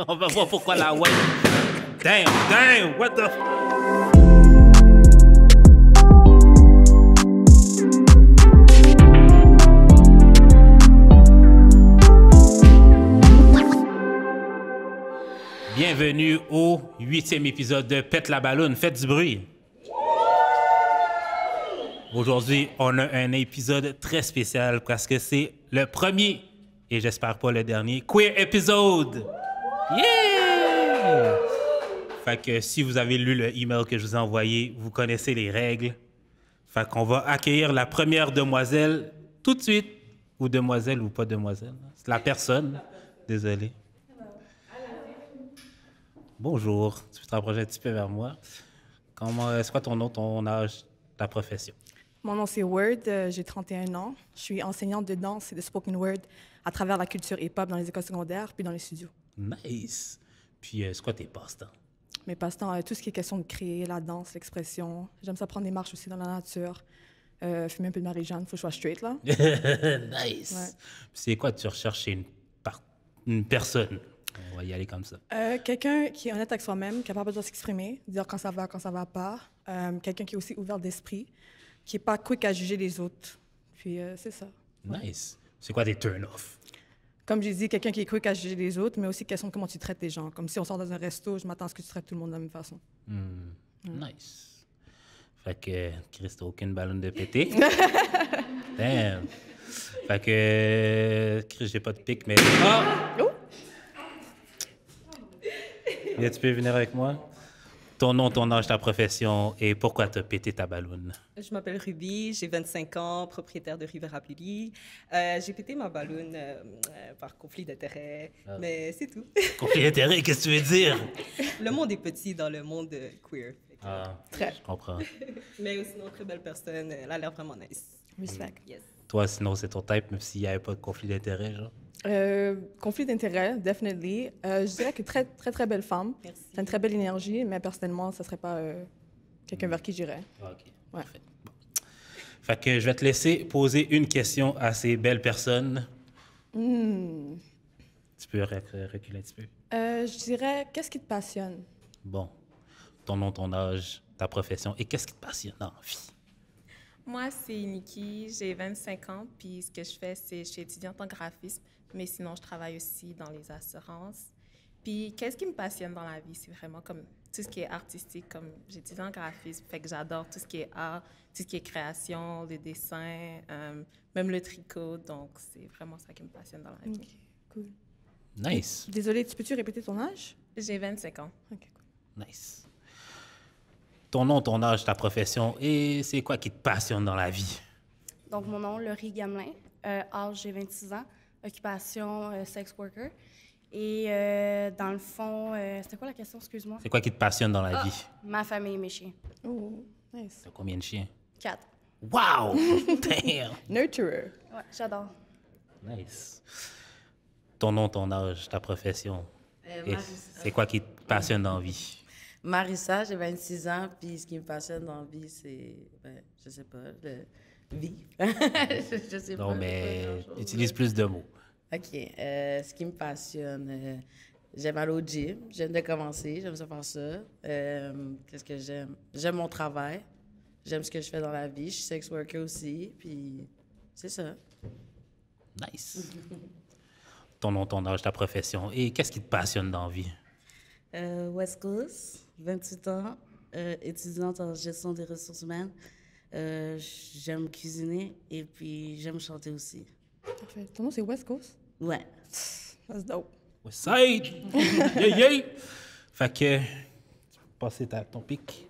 On va voir pourquoi la ouais. Damn, what the... Bienvenue au 8e épisode de Pète la balloune. Faites du bruit. Aujourd'hui, on a un épisode très spécial parce que c'est le premier, et j'espère pas le dernier, queer épisode. Yeah! Fait que si vous avez lu le email que je vous ai envoyé, vous connaissez les règles. Fait qu'on va accueillir la première demoiselle tout de suite. Ou demoiselle ou pas demoiselle. C'est la personne. Désolé. Bonjour. Tu peux te rapprocher un petit peu vers moi. C'est quoi ton nom, ton âge, ta profession? Mon nom, c'est Word. J'ai 31 ans. Je suis enseignante de danse et de spoken word à travers la culture hip-hop dans les écoles secondaires puis dans les studios. Nice. Puis, c'est quoi tes passe-temps? Mes passe-temps, tout ce qui est question de créer, la danse, l'expression. J'aime ça prendre des marches aussi dans la nature. Fumer un peu de Marie-Jeanne. Faut que je sois straight, là. Nice. Ouais. Puis c'est quoi tu recherches chez une personne? On va y aller comme ça. Quelqu'un qui est honnête avec soi-même, capable de s'exprimer, dire quand ça va pas. Quelqu'un qui est aussi ouvert d'esprit, qui n'est pas quick à juger les autres. Puis c'est ça. Nice. C'est quoi tes turn-off? Comme j'ai dit, quelqu'un qui est quick à juger les autres, mais aussi question de comment tu traites les gens. Comme si on sort dans un resto, je m'attends à ce que tu traites tout le monde de la même façon. Nice. Fait que, Chris, t'as aucune ballonne de pété. Damn. Fait que, Chris, j'ai pas de pic, mais... Ah! Oh! Là, tu peux venir avec moi? Ton nom, ton âge, ta profession et pourquoi t'as pété ta balloune? Je m'appelle Ruby, j'ai 25 ans, propriétaire de Rivera Beauty. J'ai pété ma balloune par conflit d'intérêts, mais c'est tout. Conflit d'intérêt, qu'est-ce que tu veux dire? Le monde est petit dans le monde queer. Très. Je comprends. Mais sinon, très belle personne, elle a l'air vraiment nice. Respect. Yes. Toi, sinon, c'est ton type, même s'il n'y avait pas de conflit d'intérêt, genre? Conflit d'intérêts, definitely. Je dirais que très belle femme. Merci. C'est une très belle énergie, mais personnellement, ça serait pas quelqu'un vers qui j'irais. OK. Parfait. Bon. Fait que je vais te laisser poser une question à ces belles personnes. Tu peux reculer un petit peu. Je dirais, qu'est-ce qui te passionne? Bon. Ton nom, ton âge, ta profession et qu'est-ce qui te passionne dans la vie? Moi, c'est Nikki, j'ai 25 ans, puis ce que je fais, c'est je suis étudiante en graphisme, mais sinon, je travaille aussi dans les assurances. Puis, qu'est-ce qui me passionne dans la vie? C'est vraiment comme tout ce qui est artistique, comme j'étudie en graphisme, fait que j'adore tout ce qui est art, tout ce qui est création, le dessin, même le tricot, donc c'est vraiment ça qui me passionne dans la vie. OK, cool. Nice. Désolée, peux-tu répéter ton âge? J'ai 25 ans. OK, cool. Nice. Ton nom, ton âge, ta profession et c'est quoi qui te passionne dans la vie? Donc, mon nom, Laurie Gamelin, âge, j'ai 26 ans, occupation, sex worker. Et dans le fond, c'était quoi la question, excuse-moi? C'est quoi qui te passionne dans la vie? Ma famille et mes chiens. Oh, nice. T'as combien de chiens? 4. Wow! Damn! Nurturer. Ouais, j'adore. Nice. Ton nom, ton âge, ta profession. Et Marissa. c'est quoi qui te passionne dans la vie? Marissa, j'ai 26 ans, puis ce qui me passionne dans la vie, c'est, je sais pas, vivre. je sais Non, pas. mais pas grand-chose. utilise plus de mots. OK. Ce qui me passionne, j'aime aller au gym. J'aime de commencer. J'aime ça faire ça. Qu'est-ce que j'aime? J'aime mon travail. J'aime ce que je fais dans la vie. Je suis sex worker aussi, puis c'est ça. Nice. Ton nom, ton âge, ta profession et qu'est-ce qui te passionne dans la vie? West Coast, 28 ans, étudiante en gestion des ressources humaines. J'aime cuisiner et puis j'aime chanter aussi. Parfait. Ton nom, c'est West Coast? Ouais. That's dope. Westside! Yeah, yeah! Fait que, tu peux passer ton pic.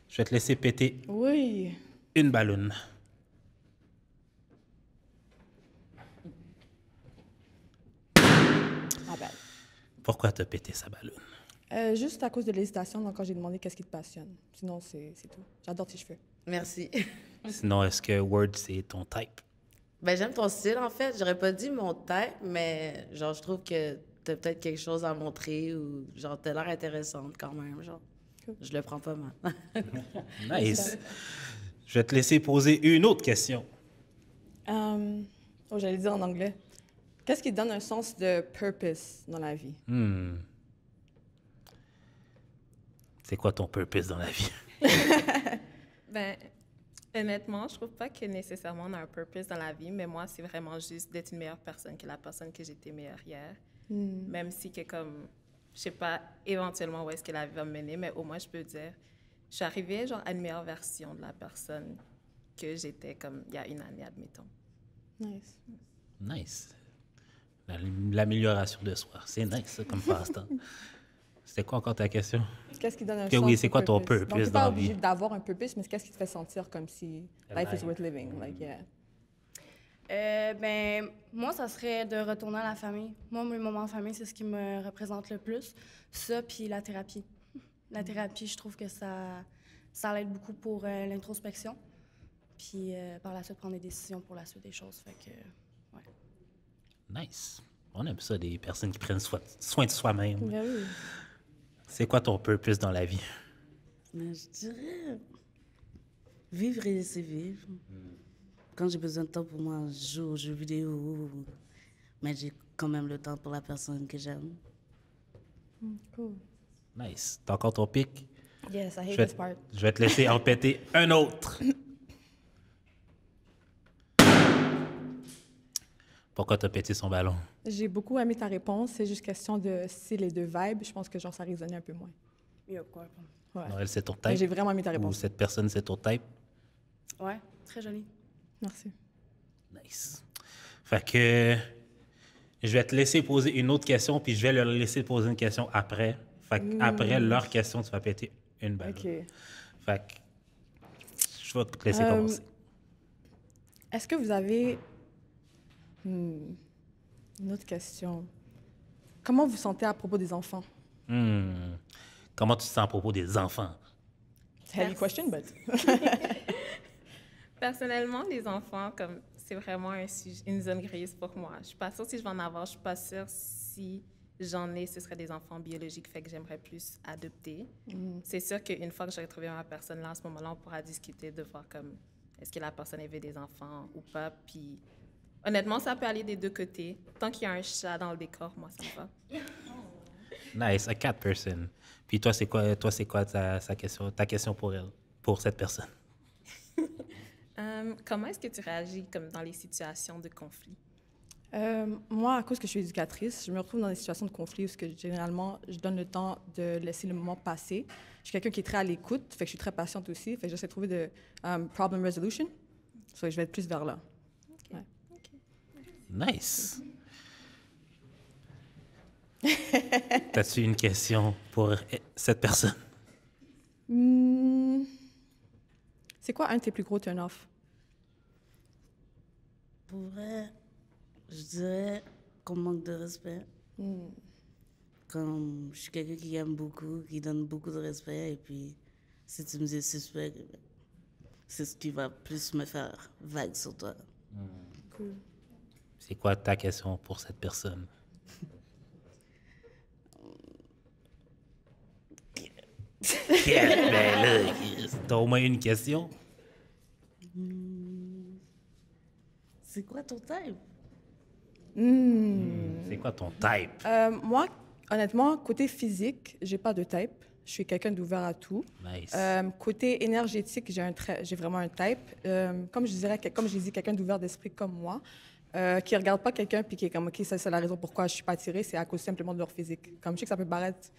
Je vais te laisser péter Oui. une balloune. Ah ben. Pourquoi t'as pété sa balloune? Juste à cause de l'hésitation, donc quand j'ai demandé qu'est-ce qui te passionne. Sinon, c'est tout. J'adore tes cheveux. Merci. Sinon, est-ce que Word, c'est ton type? J'aime ton style, en fait. J'aurais pas dit mon type, mais genre, je trouve que t'as peut-être quelque chose à montrer ou genre, t'as l'air intéressante quand même, genre. Cool. Je le prends pas mal. Nice. Je vais te laisser poser une autre question. J'allais dire en anglais. Qu'est-ce qui te donne un sens de purpose dans la vie? C'est quoi ton purpose dans la vie? Ben, honnêtement, je trouve pas que nécessairement on a un purpose dans la vie, mais moi, c'est vraiment juste d'être une meilleure personne que la personne que j'étais meilleure hier. Même si que comme, je sais pas éventuellement où est-ce que la vie va me mener, mais au moins je peux dire, je suis arrivée genre à une meilleure version de la personne que j'étais comme il y a une année, admettons. Nice. Nice. L'amélioration de soi. C'est nice, ça, comme passe-temps. C'était quoi encore ta question? Qu'est-ce qui donne un Que sens oui, au c'est quoi ton purpose? Donc, purpose t'es dans pas la obligé vie? d'avoir un purpose, mais qu'est-ce qui te fait sentir comme si life is Alive. worth living? Like, yeah. Ben, moi, ça serait de retourner à la famille. Moi, mes moments en famille, c'est ce qui me représente le plus. Ça, puis la thérapie. La thérapie, je trouve que ça l'aide beaucoup pour l'introspection. Puis par la suite, prendre des décisions pour la suite des choses. Fait que, ouais. Nice. On aime ça, des personnes qui prennent soin de soi-même. Ben oui. C'est quoi ton purpose dans la vie? Mais je dirais vivre et laisser vivre. Quand j'ai besoin de temps pour moi, je joue aux jeux vidéo, mais j'ai quand même le temps pour la personne que j'aime. Cool. Nice. T'as encore ton pic? Yes, I Je hate vais, this part. je vais te laisser en péter un autre. Pourquoi t'as pété son ballon? J'ai beaucoup aimé ta réponse. C'est juste question de style et de vibe. Je pense que genre ça résonnait un peu moins. Il quoi? Ouais. Non, elle, c'est ton Mais type? j'ai vraiment aimé ta Ou réponse. cette personne, c'est ton type? Ouais, très joli. Merci. Nice. Fait que je vais te laisser poser une autre question, puis je vais leur laisser poser une question après. Fait que après leur question, tu vas péter une balle. OK. Fait que je vais te laisser commencer. Est-ce que vous avez... une autre question. Comment vous sentez à propos des enfants? Comment tu te sens à propos des enfants? Heavy question, but... Personnellement, les enfants, comme c'est vraiment une zone grise pour moi. Je suis pas sûre si je vais en avoir. Je suis pas sûre si j'en ai, ce serait des enfants biologiques, fait que j'aimerais plus adopter. C'est sûr qu'une fois que j'aurai trouvé ma personne là, à ce moment-là, on pourra discuter de voir comme est-ce que la personne veut des enfants ou pas. Puis honnêtement, ça peut aller des deux côtés. Tant qu'il y a un chat dans le décor, moi, ça me va. Nice, a cat person. Puis toi, c'est quoi ta question pour elle, pour cette personne? Comment est-ce que tu réagis comme dans les situations de conflit? Moi, à cause que je suis éducatrice, je me retrouve dans des situations de conflit où généralement, je donne le temps de laisser le moment passer. Je suis quelqu'un qui est très à l'écoute, fait que je suis très patiente aussi, fait que j'essaie de trouver de problem resolution. So, je vais être plus vers là. Ouais. Nice. T'as-tu une question pour cette personne? C'est quoi un de tes plus gros turn-off? Pour vrai, je dirais qu'on manque de respect. Comme je suis quelqu'un qui aime beaucoup, qui donne beaucoup de respect, et puis si tu me dis suspect, c'est ce qui va plus me faire vague sur toi. Cool. C'est quoi ta question pour cette personne? Ben là, t'as au moins une question? C'est quoi ton type? C'est quoi ton type? Moi, honnêtement, côté physique, j'ai pas de type. Je suis quelqu'un d'ouvert à tout. Nice. Côté énergétique, j'ai vraiment un type. Comme je dis, quelqu'un d'ouvert d'esprit comme moi, qui regarde pas quelqu'un puis qui est comme, OK, ça, c'est la raison pourquoi je suis pas attirée, c'est à cause simplement de leur physique. Comme je sais que ça peut paraître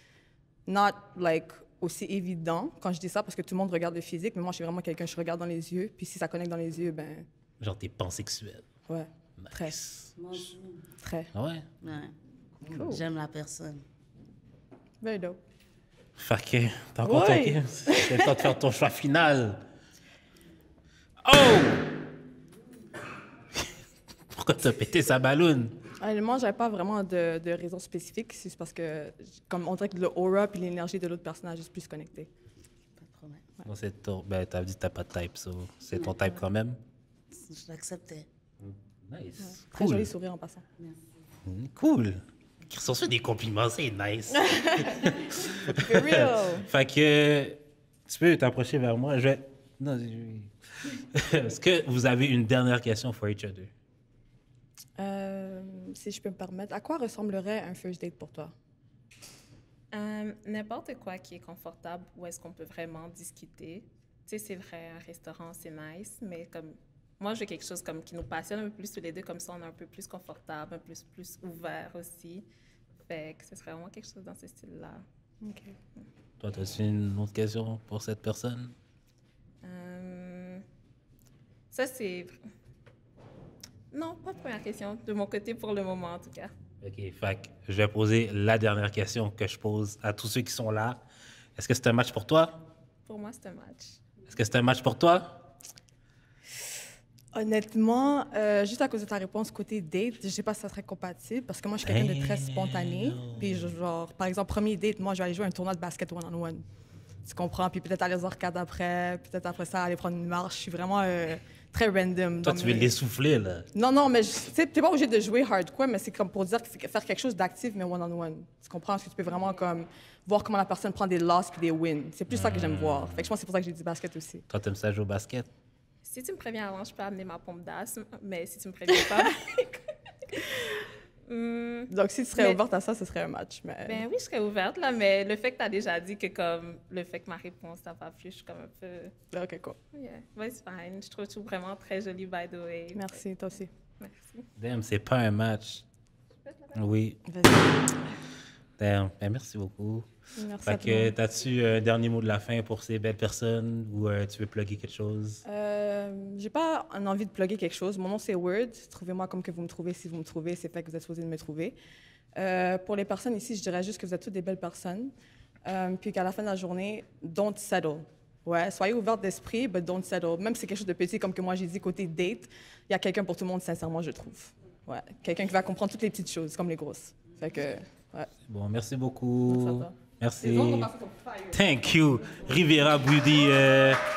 not like aussi évident quand je dis ça parce que tout le monde regarde le physique, mais moi, je suis vraiment quelqu'un, je regarde dans les yeux, puis si ça connecte dans les yeux, ben, Genre t'es pansexuel. ouais, Nice. très. Ah ouais? Ouais. Cool. J'aime la personne. Very dope. Fait que t'as encore Oui. ton... C'est le temps de faire ton choix final. Oh! Pourquoi t'as pété sa balloune? Honnêtement, j'avais pas vraiment de raison spécifique. C'est parce que, comme on dirait que le aura puis l'énergie de l'autre personnage est plus connecté. Pas de problème. Non, c'est ton... Ben, t'as dit que t'as pas de type, so c'est ton type quand même. Je l'acceptais. Nice. Très joli sourire en passant. Cool. Ils sont fait des compliments, c'est nice. For real. Fait que tu peux t'approcher vers moi. Je vais... Non, Est-ce que vous avez une dernière question for each other? Si je peux me permettre, à quoi ressemblerait un first date pour toi? N'importe quoi qui est confortable, où est-ce qu'on peut vraiment discuter. Tu sais, c'est vrai, un restaurant, c'est nice, mais comme moi, je veux quelque chose comme qui nous passionne un peu plus tous les deux, comme ça, on est un peu plus confortable, un peu plus ouvert aussi. Fait que ce serait vraiment quelque chose dans ce style-là. OK. Toi, as-tu une autre question pour cette personne? Ça, c'est... Non, pas de première question, de mon côté pour le moment, en tout cas. OK, fait que je vais poser la dernière question que je pose à tous ceux qui sont là. Est-ce que c'est un match pour toi? Pour moi, c'est un match. Est-ce que c'est un match pour toi? Honnêtement, juste à cause de ta réponse côté date, je sais pas si ça serait compatible parce que moi, je suis quelqu'un de très spontané. Puis, genre, par exemple, premier date, moi, je vais aller jouer un tournoi de basket one-on-one. Tu comprends? Puis peut-être aller aux arcades après, peut-être après ça, aller prendre une marche. Je suis vraiment très random. Toi, tu veux l'essouffler, là. Non, mais tu sais, t'es pas obligé de jouer hardcore, mais c'est comme pour dire que c'est faire quelque chose d'actif, mais one-on-one. Tu comprends? Parce que tu peux vraiment comme voir comment la personne prend des losses puis des wins. C'est plus ça que j'aime voir. Fait que je pense que c'est pour ça que j'ai dit basket aussi. Toi, t'aimes ça jouer au basket? Si tu me préviens avant, je peux amener ma pompe d'asthme, mais si tu me préviens pas... Donc, si tu serais ouverte à ça, ce serait un match. Mais... Ben oui, je serais ouverte, là, mais le fait que tu as déjà dit que comme le fait que ma réponse t'a pas plu, je suis comme un peu... OK, cool. Yeah, but it's fine. Je trouve tout vraiment très joli, by the way. Merci, toi aussi. Merci. Damn, c'est pas un match. Oui. Vas-y. Damn. Ben, merci beaucoup. Merci à Fait tout le que, monde. t'as-tu un dernier mot de la fin pour ces belles personnes ou tu veux plugger quelque chose? J'ai pas envie de plugger quelque chose. Mon nom, c'est Word. Trouvez-moi comme que vous me trouvez. Si vous me trouvez, c'est fait que vous êtes supposé de me trouver. Pour les personnes ici, je dirais juste que vous êtes toutes des belles personnes. Puis qu'à la fin de la journée, don't settle. Ouais, soyez ouvertes d'esprit, but don't settle. Même si c'est quelque chose de petit, comme que moi j'ai dit côté date, il y a quelqu'un pour tout le monde, sincèrement, je trouve. Ouais, quelqu'un qui va comprendre toutes les petites choses, comme les grosses. Fait que, ouais. Bon, merci beaucoup. Merci à toi. Merci. Les autres ont passé comme fire. Thank you. Riviera Beauty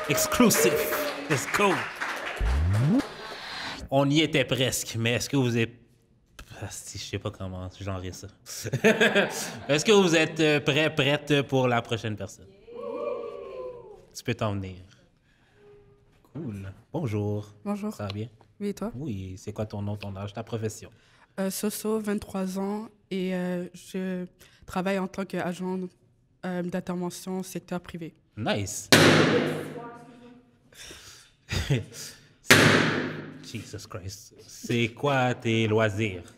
exclusive. Let's go. On y était presque, mais est-ce que vous êtes... Ah, si, je sais pas comment genrer ça. Est-ce que vous êtes prête pour la prochaine personne? Tu peux t'en venir. Cool. Bonjour. Bonjour. Ça va bien? Oui, et toi? Oui. C'est quoi ton nom, ton âge, ta profession? Soso, 23 ans, et je travaille en tant qu'agent d'intervention secteur privé. Nice. Jesus Christ. C'est quoi tes loisirs?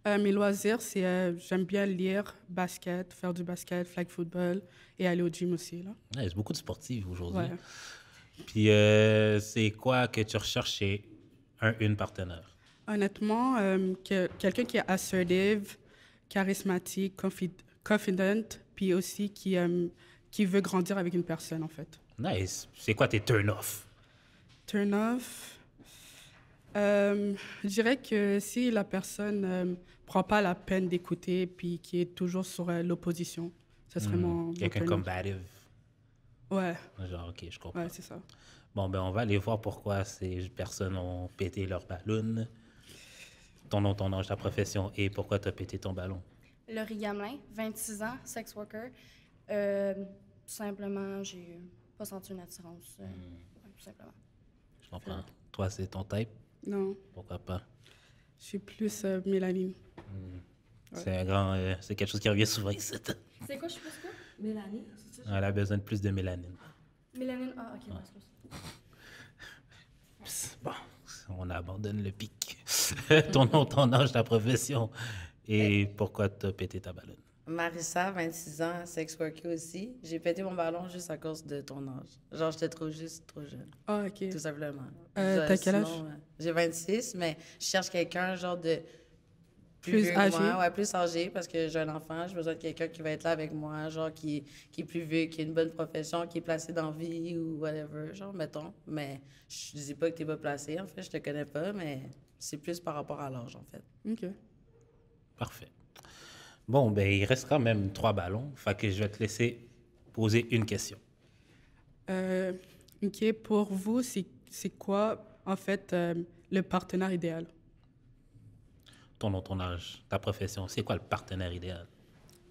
Mes loisirs, c'est j'aime bien lire, basket, faire du basket, flag football et aller au gym aussi. Là. Nice. Beaucoup de sportifs aujourd'hui. Ouais. Puis c'est quoi que tu recherches chez une partenaire? Honnêtement, quelqu'un qui est assertive, charismatique, confident, puis aussi qui veut grandir avec une personne, en fait. Nice. C'est quoi tes turn-off? Turn off. Je dirais que si la personne prend pas la peine d'écouter puis qui est toujours sur l'opposition, ce serait mon Quelqu'un turn off. combative. Ouais, Genre, OK, je comprends. ouais, c'est ça. Bon, ben on va aller voir pourquoi ces personnes ont pété leur ballon. Ton nom, ton âge, ta profession et pourquoi tu as pété ton ballon. Laurie Gamelin, 26 ans, sex worker. Tout simplement, j'ai pas senti une attirance. Ouais, tout simplement. Je comprends. Toi, c'est ton type? Non, Pourquoi pas? je suis plus mélanine. C'est un grand... c'est quelque chose qui revient souvent ici. C'est quoi, je sais pas ce que? Mélanie, c'est ça? Elle a besoin de plus de mélanine. Mélanine, ah, ok, ouais, excuse. Bon, on abandonne le pic. Ton nom, ton âge, ta profession et pourquoi tu as pété ta ballonne. Marissa, 26 ans, sex worker aussi. J'ai pété mon ballon juste à cause de ton âge. Genre, j'étais trop jeune, Ah, OK. tout simplement. T'as quel âge? J'ai 26, mais je cherche quelqu'un, genre, de Plus vieux que âgé? moi. Ouais, plus âgé, parce que j'ai un enfant. J'ai besoin de quelqu'un qui va être là avec moi, genre, qui est plus vieux, qui a une bonne profession, qui est placé dans la vie ou whatever, genre, mettons. Mais je dis pas que t'es pas placé, en fait, je te connais pas, mais c'est plus par rapport à l'âge, en fait. OK. Parfait. Bon, ben il reste quand même 3 ballons. Fait que je vais te laisser poser une question. OK, pour vous, c'est quoi, en fait, le partenaire idéal? Ton nom, ton âge, ta profession. C'est quoi le partenaire idéal?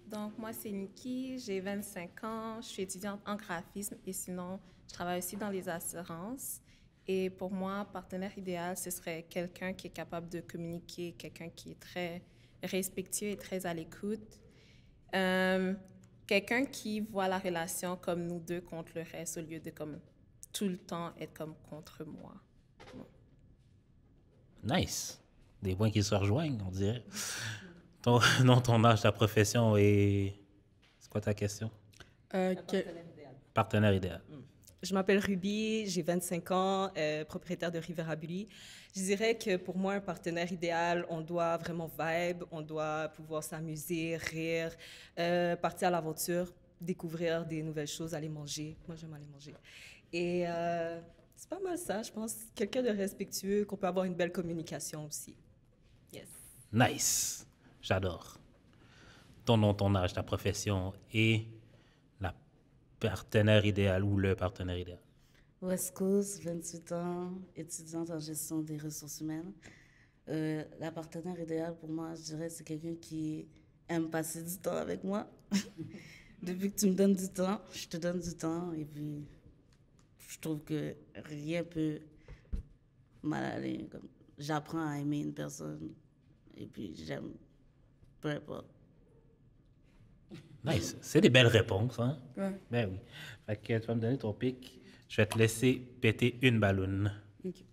Donc, moi, c'est Nikki, j'ai 25 ans, je suis étudiante en graphisme et sinon, je travaille aussi dans les assurances. Et pour moi, partenaire idéal, ce serait quelqu'un qui est capable de communiquer, quelqu'un qui est très respectueux et très à l'écoute. quelqu'un qui voit la relation comme nous deux contre le reste au lieu de comme tout le temps être comme contre moi. Nice. Des points qui se rejoignent, on dirait. Ton nom, ton âge, ta profession et... C'est quoi ta question? Partenaire idéal. Je m'appelle Ruby, j'ai 25 ans, propriétaire de Rivera Bully. Je dirais que pour moi, un partenaire idéal, on doit vraiment vibe, on doit pouvoir s'amuser, rire, partir à l'aventure, découvrir des nouvelles choses, aller manger. Moi, j'aime aller manger. Et c'est pas mal ça, je pense. Quelqu'un de respectueux, qu'on peut avoir une belle communication aussi. Yes. Nice. J'adore. Ton nom, ton âge, ta profession et la partenaire idéal ou le partenaire idéal. West Coast, 28 ans, étudiante en gestion des ressources humaines. La partenaire idéale pour moi, je dirais, c'est quelqu'un qui aime passer du temps avec moi. Depuis que tu me donnes du temps, je te donne du temps. Et puis, je trouve que rien peut mal aller. J'apprends à aimer une personne. Et puis, j'aime, peu importe. Nice. C'est des belles réponses, hein? Ouais. Ben oui. Fait que tu vas me donner ton pic. Je vais te laisser péter une balloune. Ok.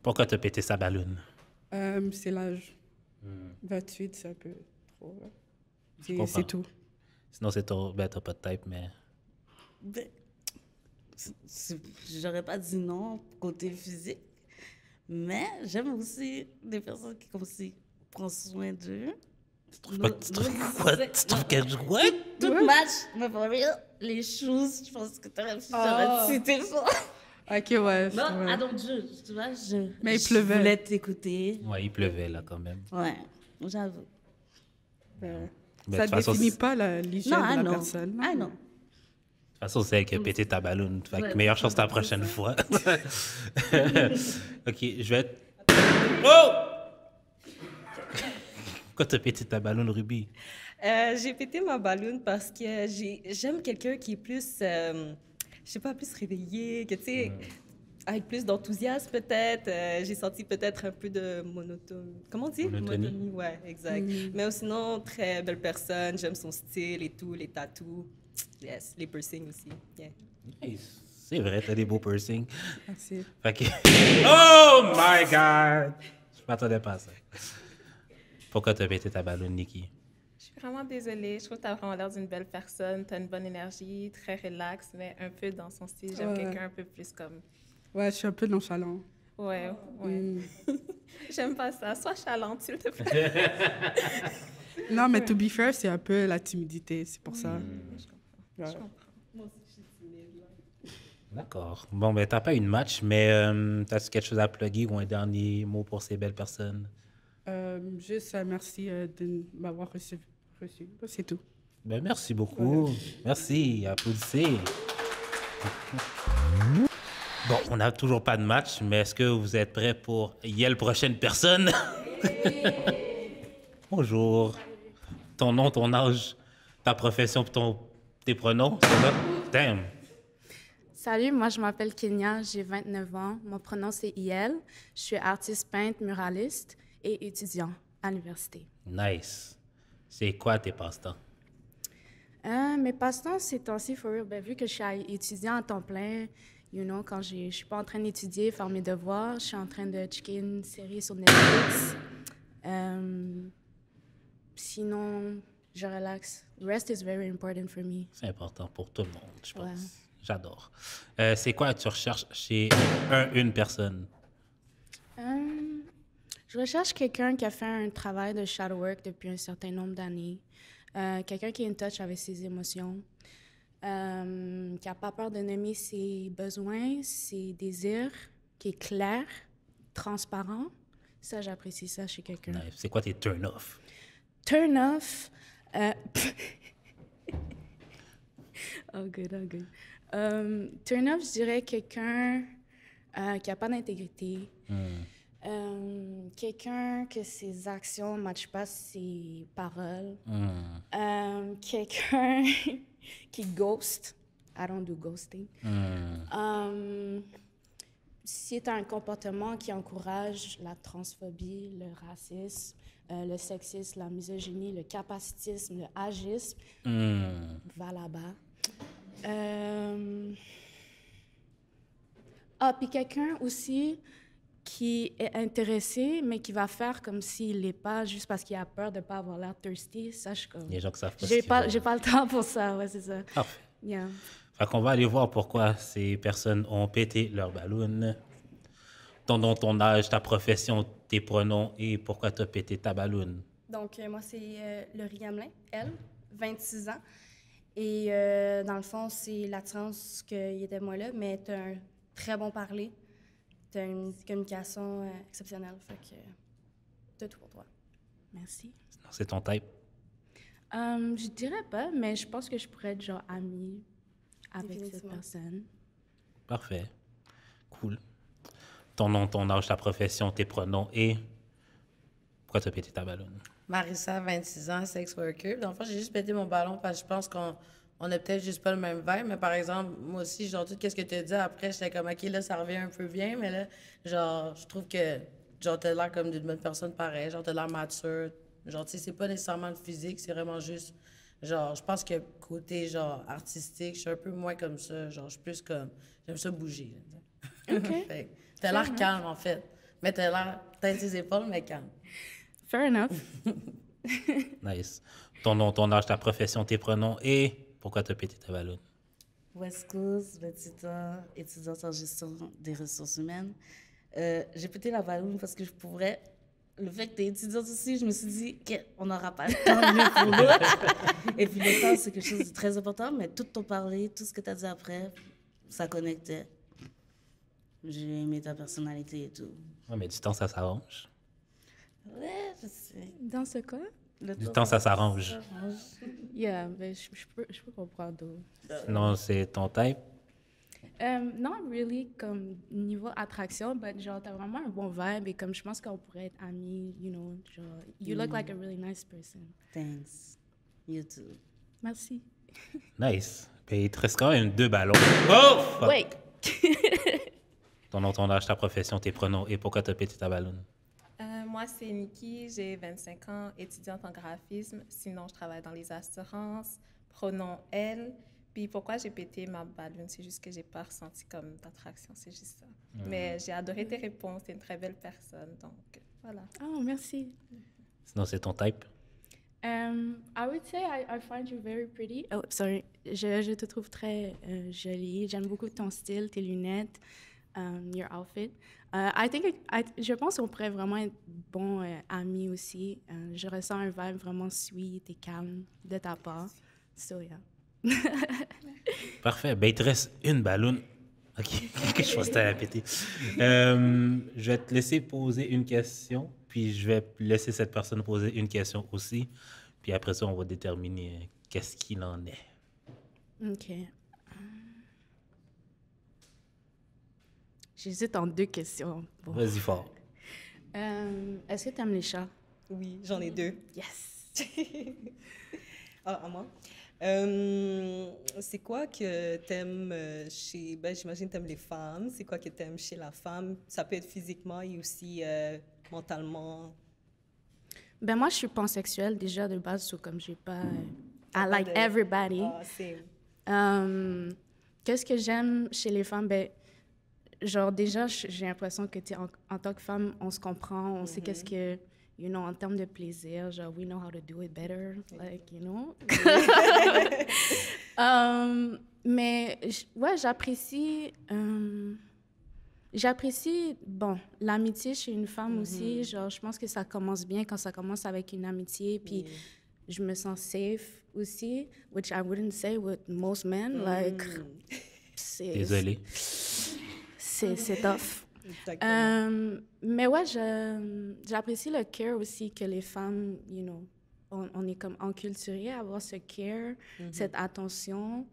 Pourquoi t'as pété sa balloune? C'est l'âge. 28, c'est un peu trop. là. comprends. C'est tout. Sinon, c'est ton... Ben, t'as pas de type, mais... Ben, j'aurais pas dit non côté physique, mais j'aime aussi des personnes qui comme si prennent soin d'eux. Quoi? Tu trouves que... What? Tout match, mais pour real, les choses, je pense que j'aurais cité ça. Ok, ouais. Non, ouais. I don't judge, tu vois, Mais il je pleuvait. voulais t'écouter. Ouais, il pleuvait, là, quand même. Ouais, j'avoue. Ben, Ça de ne toute façon, définit c'est- pas l'hygiène Non, de la non. personne. Ah non. De toute façon, c'est elle qui a pété ta balloune. Fait que Ouais, meilleure chance la c'est prochaine ça. fois. OK, je vais... Oh! Pourquoi t'as pété ta balloune, Ruby? J'ai pété ma balloune parce que j'aime quelqu'un qui est plus, je sais pas, plus réveillé, que tu sais, avec plus d'enthousiasme peut-être. J'ai senti peut-être un peu de monotonie. Comment on dit? Monotonie. Ouais, exact. Mais sinon, très belle personne. J'aime son style et tout, les tattoos. Yes, les piercings aussi. Yeah. Nice. C'est vrai, t'as des beaux piercings. Merci. Fait que... Oh my God! Je m'attendais pas à ça. Pourquoi t'as pété ta balloune, Nikki? Je suis vraiment désolée. Je trouve que tu as vraiment l'air d'une belle personne. Tu as une bonne énergie, très relax, mais un peu dans son style. J'aime Ouais. quelqu'un un peu plus comme... Ouais, je suis un peu nonchalant. Ouais. Mm. J'aime pas ça. Sois chalante, s'il te plaît. Non, mais to be fair, c'est un peu la timidité, c'est pour ça. Ouais. D'accord. Bon, ben, t'as pas eu de match, mais t'as-tu quelque chose à plugger ou un dernier mot pour ces belles personnes? Juste merci de m'avoir reçu. C'est tout. Ben, merci beaucoup. Merci. Applaudissez. Bon, on n'a toujours pas de match, mais est-ce que vous êtes prêts pour Yel prochaine personne? Bonjour. Ton nom, ton âge, ta profession, puis tes pronoms, c'est là? Damn. Salut, moi je m'appelle Kenya, j'ai 29 ans. Mon prénom c'est Iel. Je suis artiste peintre, muraliste et étudiant à l'université. Nice. C'est quoi tes passe-temps? Mes passe-temps ces temps-ci, for real, ben, vu que je suis étudiant à temps plein, you know, quand je suis pas en train d'étudier, faire mes devoirs, je suis en train de checker une série sur Netflix. Sinon, je relaxe. Rest is very important for me. C'est important pour tout le monde, je pense. Ouais. J'adore. C'est quoi que tu recherches chez une personne? Je recherche quelqu'un qui a fait un travail de shadow work depuis un certain nombre d'années. Quelqu'un qui est in touch avec ses émotions. Qui n'a pas peur de nommer ses besoins, ses désirs, qui est clair, transparent. Ça, j'apprécie ça chez quelqu'un. Nice. C'est quoi tes turn-off? Turn off. Oh, good, oh, good. Turn off, je dirais quelqu'un qui n'a pas d'intégrité. Quelqu'un que ses actions ne matchent pas ses paroles. Quelqu'un qui ghost. I don't do ghosting. si tu as un comportement qui encourage la transphobie, le racisme, le sexisme, la misogynie, le capacitisme, le agisme, va là-bas. Puis quelqu'un aussi qui est intéressé, mais qui va faire comme s'il l'est pas, juste parce qu'il a peur de ne pas avoir l'air thirsty. Ça, je suis comme... Les gens qui savent pas J'ai pas le temps pour ça, ouais, c'est ça. Parfait. Yeah. Fait qu'on va aller voir pourquoi ces personnes ont pété leur ballon. Ton nom, ton âge, ta profession, tes pronoms et pourquoi tu as pété ta ballon. Donc, moi, c'est Laurie Gamelin, elle, 26 ans. Et dans le fond, c'est l'attirance qu'il était moi là, mais tu as un très bon parler. Tu as une communication exceptionnelle. Fait que t'as tout pour toi. Merci. Sinon, c'est ton type. Je dirais pas, mais je pense que je pourrais être genre amie avec cette Définitivement. personne. Parfait. Cool. Ton nom, ton âge, ta profession, tes pronoms et pourquoi tu as pété ta ballon. Marissa, 26 ans, sex worker. Dans le fond, j'ai juste pété mon ballon parce que je pense qu'on a peut-être juste pas le même vibe. Mais par exemple, moi aussi, genre, tout ce que tu as dit après, j'étais comme, OK, là, ça revient un peu bien. Mais là, genre, je trouve que, genre, t'as l'air comme d'une bonne personne pareille. Genre, t'as l'air mature. Genre, tu sais, c'est pas nécessairement le physique, c'est vraiment juste, genre, je pense que côté, genre, artistique, je suis un peu moins comme ça. Genre, je suis plus comme, j'aime ça bouger. Là, OK. fait que t'as l'air calme, en fait. Mais t'as l'air, t'as tes épaules, mais calme. Fair enough. Nice. Ton nom, ton âge, ta profession, tes pronoms et pourquoi tu as pété ta ballon. West Coast, 28 ans, étudiante en gestion des ressources humaines. J'ai pété la ballon parce que je pourrais. Le fait que tu es étudiante aussi, je me suis dit qu'on n'aura pas le temps de l'un pour l'autre. Et puis le temps, c'est quelque chose de très important, mais tout ton parler, tout ce que tu as dit après, ça connectait. J'ai aimé ta personnalité et tout. Ouais, mais du temps, ça s'arrange. Ouais, je sais. Dans ce cas, Le Du temps, ça s'arrange. s'arrange. yeah, ben, je peux comprendre. Sinon, c'est ton type. Not really comme niveau attraction, but genre t'as vraiment un bon vibe et comme je pense qu'on pourrait être amis, you know, genre you look like a really nice person. Thanks. You too. Merci. Nice. Puis il te reste quand même 2 ballons. Oh! Fuck. Wait. Ton nom, ton âge, ta profession, tes pronoms et pourquoi tu as pété ta ballon. Moi, c'est Nikki, j'ai 25 ans, étudiante en graphisme. Sinon, je travaille dans les assurances. Pronom elle. Puis pourquoi j'ai pété ma ballon, c'est juste que j'ai pas ressenti comme d'attraction, c'est juste ça. Mais j'ai adoré tes réponses, t'es une très belle personne, donc voilà. Oh, merci. Sinon, c'est ton type. I would say I find you very pretty. Oh, sorry. Je te trouve très jolie. J'aime beaucoup ton style, tes lunettes, your outfit. Je pense qu'on pourrait vraiment être bons amis aussi. Je ressens un vibe vraiment sweet et calme de ta part. So, yeah. Parfait. Ben, il te reste 1 ballon. OK. Je pense que tu as pété. Je vais te laisser poser une question, puis je vais laisser cette personne poser une question aussi. Puis après ça, on va déterminer qu'est-ce qu'il en est. OK. J'hésite en 2 questions. Bon. Vas-y fort. Est-ce que tu aimes les chats? Oui, j'en ai 2. Yes! Ah, à moi. C'est quoi que t'aimes chez... Ben, j'imagine que t'aimes les femmes. C'est quoi que t'aimes chez la femme? Ça peut être physiquement et aussi mentalement. Ben moi, je suis pansexuelle déjà de base, so comme j'ai pas... I Pas like de- everybody. Ah, c'est... Qu'est-ce que j'aime chez les femmes? Ben, genre, déjà, j'ai l'impression que en tant que femme, on se comprend, on sait qu'est-ce que, you know, en termes de plaisir, genre, we know how to do it better, like, you know. Mais, ouais, j'apprécie, bon, l'amitié chez une femme aussi. Genre, je pense que ça commence bien quand ça commence avec une amitié, puis je me sens safe aussi, which I wouldn't say with most men, like... Désolé. C'est tough. Exactement. Mais ouais, j'apprécie le care aussi que les femmes, you know, on est comme enculturés à avoir ce care, cette attention.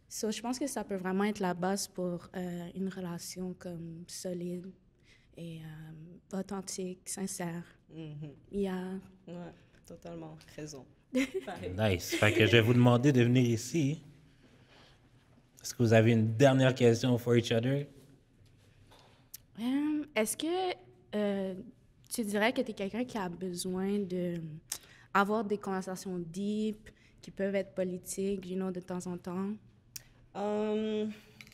So, je pense que ça peut vraiment être la base pour une relation comme solide et authentique, sincère. Yeah. Ouais, totalement. Raison. Nice. Fait que je vais vous demander de venir ici. Est-ce que vous avez une dernière question for each other? Est-ce que tu dirais que tu es quelqu'un qui a besoin de avoir des conversations deep, qui peuvent être politiques, de temps en temps?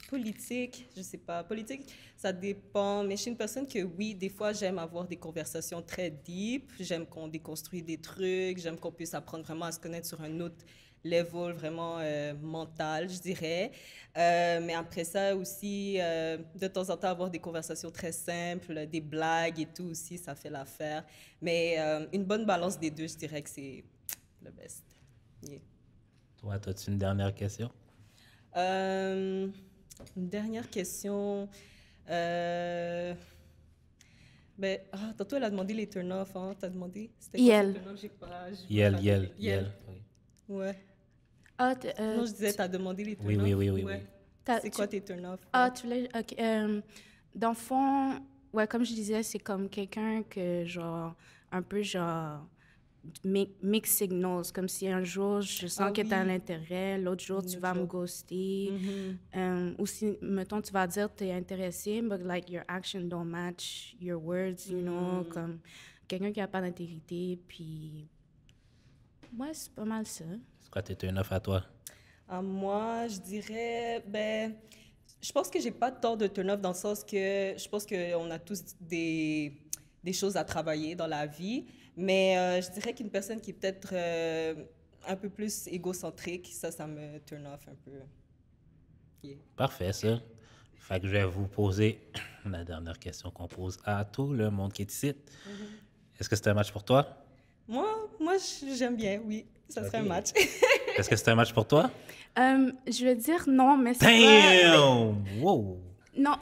Politique, je sais pas. Politique, ça dépend. Mais je suis une personne que, oui, des fois, j'aime avoir des conversations très deep. J'aime qu'on déconstruise des trucs. J'aime qu'on puisse apprendre vraiment à se connaître sur un autre level vraiment mental, je dirais. Mais après ça aussi, de temps en temps, avoir des conversations très simples, des blagues et tout aussi, ça fait l'affaire. Mais une bonne balance des deux, je dirais que c'est le best. Yeah. Toi, as-tu une dernière question? Une dernière question. Tantôt, elle a demandé les turn-off. Hein? T'as demandé? C'était quoi les turn-off? Yel. Oui. Ouais. Non, je disais, t'as demandé les turn-off. Oui. C'est quoi tes turn-off? Tu voulais... OK. Dans le fond, comme je disais, c'est comme quelqu'un que, un peu, mix signals, comme si un jour, je sens que tu as l'intérêt, l'autre jour, tu vas me ghoster. Ou si, mettons, tu vas dire que tu es intéressé, but like your action don't match your words, comme quelqu'un qui n'a pas d'intégrité, puis... Ouais, c'est pas mal ça. C'est quoi tes turn-off à toi? Moi, je dirais, je pense que j'ai pas tant de turn-off dans le sens que je pense qu'on a tous des choses à travailler dans la vie. Mais je dirais qu'une personne qui est peut-être un peu plus égocentrique, ça me turn off un peu. Yeah. Parfait, ça. Fait que je vais vous poser la dernière question qu'on pose à tout le monde qui est ici. Est-ce que c'est un match pour toi? Moi j'aime bien, oui. Ça serait un match. Est-ce que c'est un match pour toi? Je vais dire non, mais c'est Damn! Wow! Non,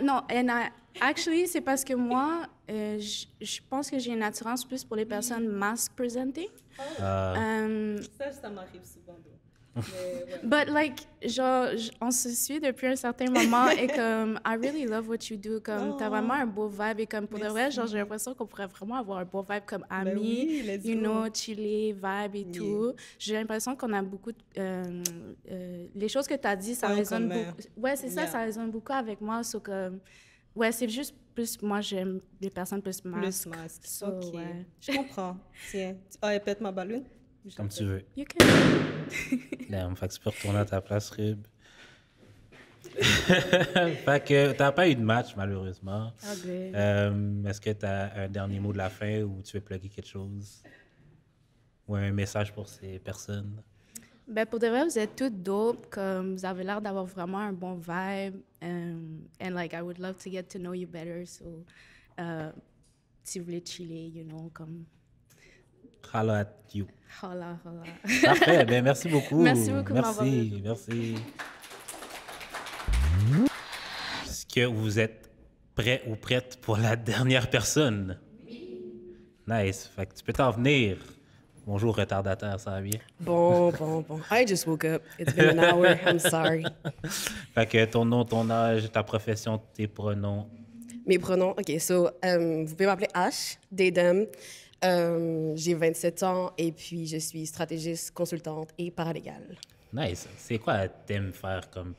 actually, c'est parce que moi, je pense que j'ai une attirance plus pour les personnes masque presenting. Ça m'arrive souvent. But like, on se suit depuis un certain moment et comme, I really love what you do. Comme, t'as vraiment un beau vibe et comme, pour de vrai, j'ai l'impression qu'on pourrait vraiment avoir un beau vibe comme amis, chiller, vibe et tout. J'ai l'impression qu'on a beaucoup les choses que t'as dit, ça résonne beaucoup. Ouais, c'est ça, ça résonne beaucoup avec moi. So, comme, ouais, c'est juste plus, moi, j'aime les personnes plus masques. Plus masques, so, OK. Ouais. Je comprends. Tiens, répète ma ballonne. Comme tu veux. You can. Fait que tu peux retourner à ta place, Rib. Fait que t'as pas eu de match, malheureusement. Okay. Est-ce que tu as un dernier mot de la fin ou tu veux plugger quelque chose? Ou un message pour ces personnes? Pour de vrai, vous êtes toutes dope. Comme vous avez l'air d'avoir vraiment un bon vibe. And like, I would love to get to know you better. So, si vous voulez chiller, comme... Holla at you. Holla. Parfait. Merci beaucoup. Merci beaucoup. Merci. Est-ce que vous êtes prêt ou prête pour la dernière personne? Oui. Nice. Fait que tu peux t'en venir. Bonjour, retardataire, ça va bien? Bon. I just woke up. It's been an hour. I'm sorry. Fait que ton nom, ton âge, ta profession, tes pronoms. Mes pronoms, OK. So, vous pouvez m'appeler H, Dedem. J'ai 27 ans et puis je suis stratégiste, consultante et paralégale. Nice. C'est quoi t'aimes faire comme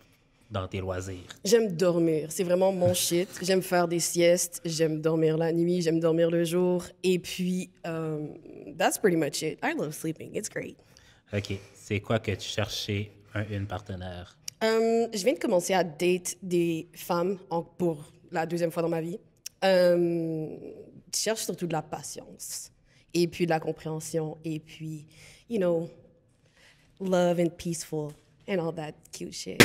dans tes loisirs? J'aime dormir. C'est vraiment mon shit. J'aime faire des siestes. J'aime dormir la nuit. J'aime dormir le jour. Et puis, that's pretty much it. I love sleeping. It's great. OK. C'est quoi que tu cherches chez une partenaire? Je viens de commencer à date des femmes pour la deuxième fois dans ma vie. Je cherche surtout de la patience. Et puis de la compréhension. Et puis, love and peaceful and all that cute shit.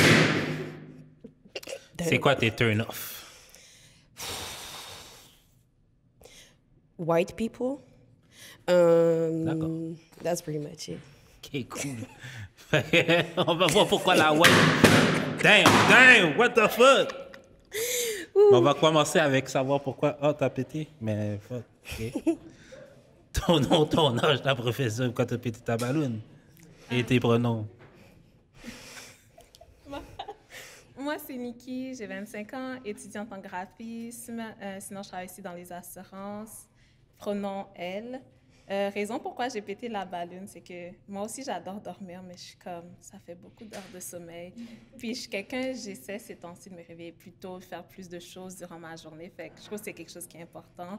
C'est quoi tes turn-off? White people. D'accord. That's pretty much it. OK, cool. On va voir pourquoi la white... Damn, what the fuck? On va commencer avec savoir pourquoi... Oh, t'as pété? Mais fuck, OK. Ton nom, ton âge, ta profession, pourquoi t'as pété ta balloune? Et tes pronoms? Moi, c'est Nikki, j'ai 25 ans, étudiante en graphisme. Sinon, je travaille ici dans les assurances. Pronom elle. Raison pourquoi j'ai pété la ballonne, c'est que moi aussi, j'adore dormir, mais je suis comme, ça fait beaucoup d'heures de sommeil. Puis, je suis quelqu'un, j'essaie ces temps-ci de me réveiller plus tôt, de faire plus de choses durant ma journée. Fait que je trouve que c'est quelque chose qui est important.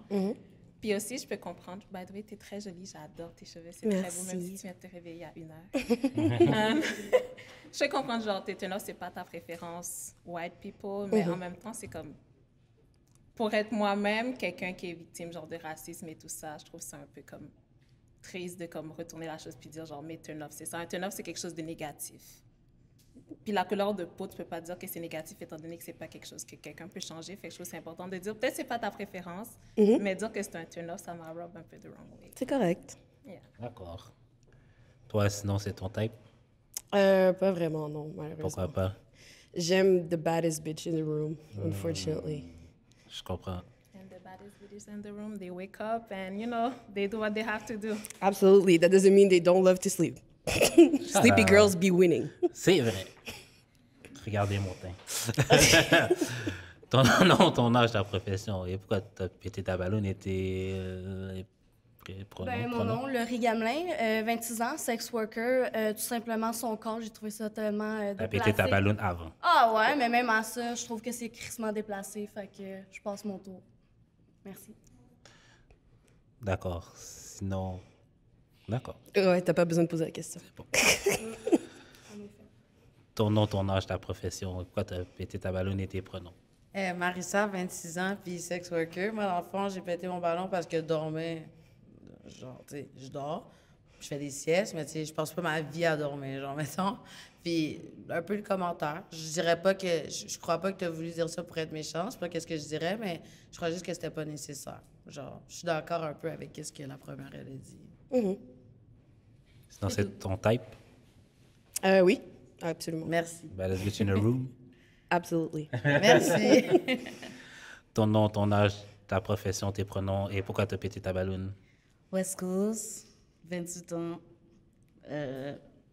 Puis aussi, je peux comprendre. By the way, t'es très jolie, j'adore tes cheveux, c'est très beau, même si tu viens de te réveiller il y a 1 heure. Je peux comprendre, genre, t'es turn-off, c'est pas ta préférence white people, mais en même temps, c'est comme, pour être moi-même, quelqu'un qui est victime, genre, de racisme et tout ça, je trouve ça un peu comme triste de comme retourner la chose puis dire, genre, mes turn-off, c'est ça. Un turn-off, c'est quelque chose de négatif. Puis la couleur de peau, tu peux pas dire que c'est négatif étant donné que c'est pas quelque chose que quelqu'un peut changer. Fait que je trouve que c'est important de dire, peut-être c'est pas ta préférence, mais dire que c'est un turn-off, ça m'a rub un peu the wrong way. C'est correct. Yeah. D'accord. Toi, sinon, c'est ton type? Pas vraiment, non, malheureusement. Pourquoi pas? J'aime the baddest bitch in the room, unfortunately. Je comprends. And the baddest bitches in the room, they wake up and, you know, they do what they have to do. Absolutely. That doesn't mean they don't love to sleep. Sleepy girls be winning. C'est vrai. Regardez mon teint. Ton nom, ton âge, ta profession. Et pourquoi tu as pété ta ballonne et tes Mon nom, Laurie Gamelin, 26 ans, sex worker. Tout simplement, son corps, j'ai trouvé ça tellement Tu as déplacé. pété ta ballonne avant. Ah ouais, mais même à ça, je trouve que c'est crissement déplacé. Fait que je passe mon tour. Merci. D'accord. Sinon... D'accord. Ouais, t'as pas besoin de poser la question. Bon. Ton nom, ton âge, ta profession. Pourquoi tu as pété ta ballonne et tes pronoms? Marissa, 26 ans, puis sex worker. Moi, dans le fond, j'ai pété mon ballon parce que je dormais. Genre, tu sais, je dors, je fais des siestes, mais tu sais, je passe pas ma vie à dormir, genre, mettons. Puis, un peu le commentaire. Je dirais pas que. Je crois pas que tu as voulu dire ça pour être méchant, c'est pas qu'est-ce que je dirais, mais je crois juste que c'était pas nécessaire. Genre, je suis d'accord un peu avec ce que la première, elle a dit. Sinon, c'est ton type? Oui, absolument. Merci. Baddest bitch in the room? Absolutely. Merci. Ton nom, ton âge, ta profession, tes pronoms et pourquoi tu as pété ta ballonne? West Coast, 28 ans,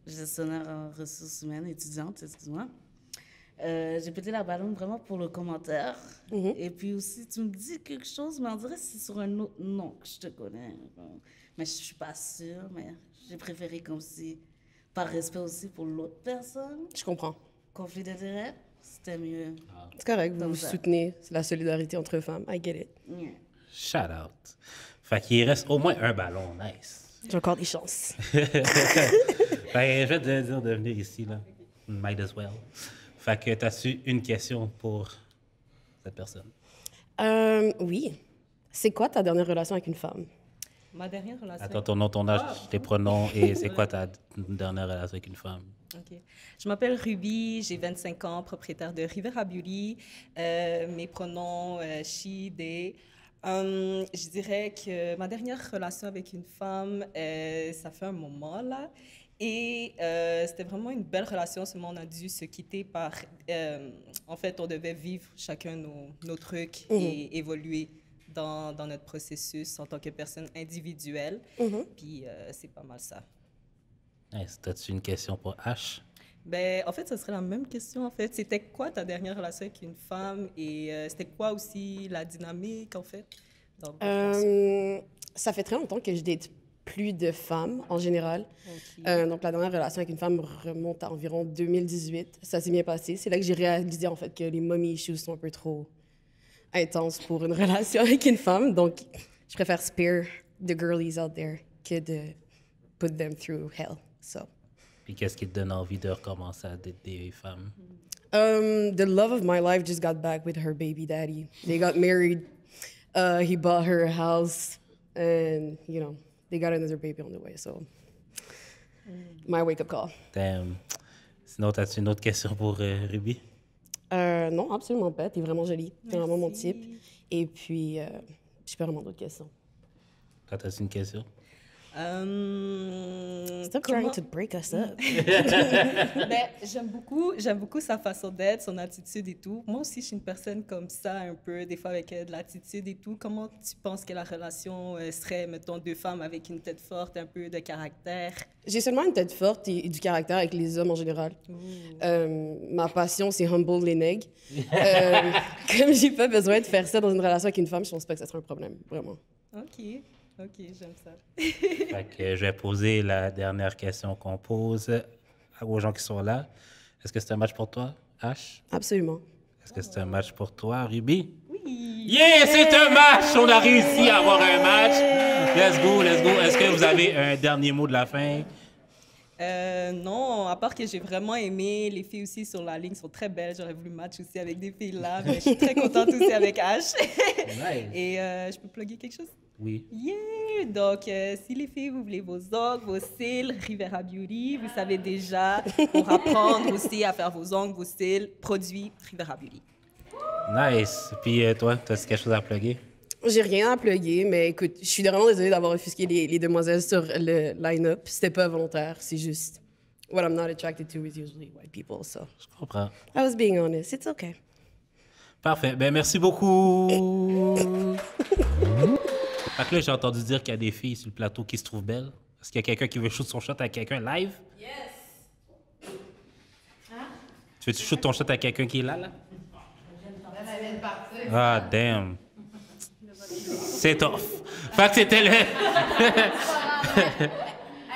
gestionnaire en ressources humaines, étudiante, excuse-moi. J'ai pété la ballonne vraiment pour le commentaire. Et puis aussi, tu me dis quelque chose, mais on dirait que c'est sur un autre nom que je te connais. Mais je suis pas sûre, mais j'ai préféré comme si, par respect aussi pour l'autre personne. Je comprends. Conflit d'intérêt, c'était mieux. C'est correct, vous Comme vous ça. soutenez. C'est la solidarité entre femmes. I get it. Yeah. Shout out. Fait qu'il reste au moins un ballon. Nice. J'ai encore des chances. Fait que je vais te dire de venir ici, là. Might as well. Fait que t'as-tu une question pour cette personne? Oui. C'est quoi ta dernière relation avec une femme? Ma dernière relation. Attends, ton nom, ton âge, tes pronoms et c'est quoi ta dernière relation avec une femme? OK. Je m'appelle Ruby, j'ai 25 ans, propriétaire de Rivera Beauty. Mes pronoms, she, they. Je dirais que ma dernière relation avec une femme, ça fait un moment là. Et c'était vraiment une belle relation, seulement on a dû se quitter par... en fait, on devait vivre chacun nos trucs et évoluer dans notre processus en tant que personne individuelle. Puis c'est pas mal ça. Nice. T'as-tu une question pour H? Ben, en fait, ce serait la même question, en fait. C'était quoi ta dernière relation avec une femme et c'était quoi aussi la dynamique, en fait, dans votre relation? Ça fait très longtemps que je date plus de femmes, en général. Ok. Donc, la dernière relation avec une femme remonte à environ 2018. Ça s'est bien passé. C'est là que j'ai réalisé, en fait, que les mommy issues sont un peu trop intenses pour une relation avec une femme. Donc, je préfère spare the girlies out there que de put them through hell. So... Puis qu'est-ce qui te donne envie de recommencer à dater des femmes? The love of my life just got back with her baby daddy. They got married. He bought her a house, and you know they got another baby on the way. So my wake up call. Damn. Sinon, t'as-tu une autre question pour Ruby? Non, absolument pas. T'es vraiment jolie. T'es vraiment mon type. Et puis, j'ai pas vraiment d'autres questions. Toi, t'as-tu une question? Stop trying to break us up. Ben, j'aime beaucoup sa façon d'être, son attitude et tout. Moi aussi, je suis une personne comme ça, un peu, des fois avec de l'attitude et tout. Comment tu penses que la relation serait, mettons, deux femmes avec une tête forte, un peu de caractère? J'ai seulement une tête forte et du caractère avec les hommes en général. Ma passion, c'est humble les nègres. Comme j'ai pas besoin de faire ça dans une relation avec une femme, je pense pas que ça serait un problème, vraiment. OK. OK, j'aime ça. Fait que je vais poser la dernière question qu'on pose aux gens qui sont là. Est-ce que c'est un match pour toi, Ash? Absolument. Est-ce que c'est un match pour toi, Ruby? Oui! Yeah, c'est un match! On a réussi à avoir un match! Let's go, let's go! Est-ce que vous avez un dernier mot de la fin? Non, à part que j'ai vraiment aimé. Les filles aussi sur la ligne sont très belles. J'aurais voulu match aussi avec des filles là, mais je suis très contente aussi avec Ash. Nice. Et je peux plugger quelque chose? Oui. Yeah! Donc, si les filles, vous voulez vos ongles, vos cils, Rivera Beauty, vous savez déjà, pour apprendre aussi à faire vos ongles, vos cils, produits Rivera Beauty. Nice. Puis toi, tu as quelque chose à plugger? J'ai rien à plugger, mais écoute, je suis vraiment désolée d'avoir offusqué les demoiselles sur le line-up. C'était pas volontaire, c'est juste what I'm not attracted to is usually white people, so. Je comprends. I was being honest. It's okay. Parfait. Ben merci beaucoup. Fait que là, j'ai entendu dire qu'il y a des filles sur le plateau qui se trouvent belles. Est-ce qu'il y a quelqu'un qui veut shoot son shot à quelqu'un live? Yes! Hein? Tu veux-tu shoot ton shot à quelqu'un qui est là? Ah, damn. C'est tough. Fait que c'était le... Elle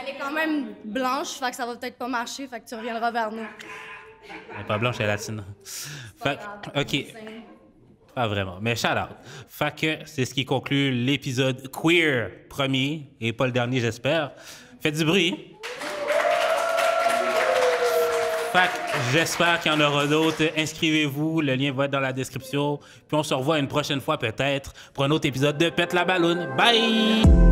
est quand même blanche, fait que ça va peut-être pas marcher, fait que tu reviendras vers nous. Elle n'est pas blanche, elle est latine. Fait que, OK. Pas vraiment, mais shout out. Fait que c'est ce qui conclut l'épisode queer premier, et pas le dernier, j'espère. Faites du bruit. Fait que j'espère qu'il y en aura d'autres. Inscrivez-vous, le lien va être dans la description. Puis on se revoit une prochaine fois peut-être pour un autre épisode de Pète la balloune. Bye!